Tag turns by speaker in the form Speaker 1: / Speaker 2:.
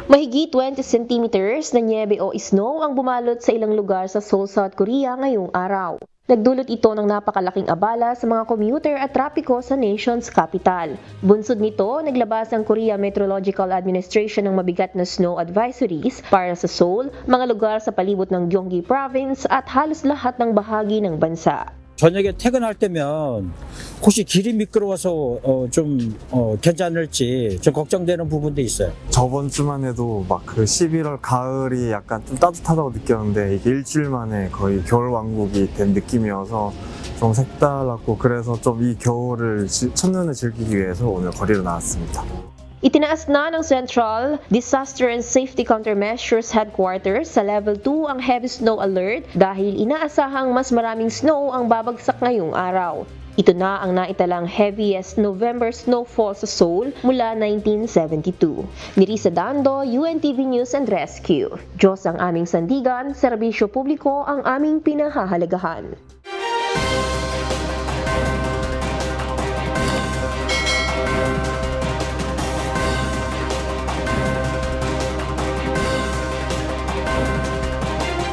Speaker 1: Mahigit 20 centimeters na nyebe o snow ang bumalot sa ilang lugar sa Seoul, South Korea ngayong araw. Nagdulot ito ng napakalaking abala sa mga commuter at trapiko sa nation's capital. Bunsod nito, naglabas ang Korea Meteorological Administration ng mabigat na snow advisories para sa Seoul, mga lugar sa palibot ng Gyeonggi Province at halos lahat ng bahagi ng bansa.
Speaker 2: 저녁에 퇴근할 때면 혹시 길이 미끄러워서 괜찮을지 좀 걱정되는 부분도 있어요.
Speaker 3: 저번 주만 해도 막 그 11월 가을이 약간 좀 따뜻하다고 느꼈는데 이게 일주일 만에 거의 겨울 왕국이 된 느낌이어서 좀 색달랐고 그래서 좀 이 겨울을 첫눈에 즐기기 위해서 오늘 거리로 나왔습니다.
Speaker 1: Itinaas na ng Central Disaster and Safety Countermeasures Headquarters sa Level 2 ang Heavy Snow Alert dahil inaasahang mas maraming snow ang babagsak ngayong araw. Ito na ang naitalang heaviest November snowfall sa Seoul mula 1972. Ni Risa Dando, UNTV News and Rescue. Diyos ang aming sandigan, serbisyo publiko ang aming pinahahalagahan.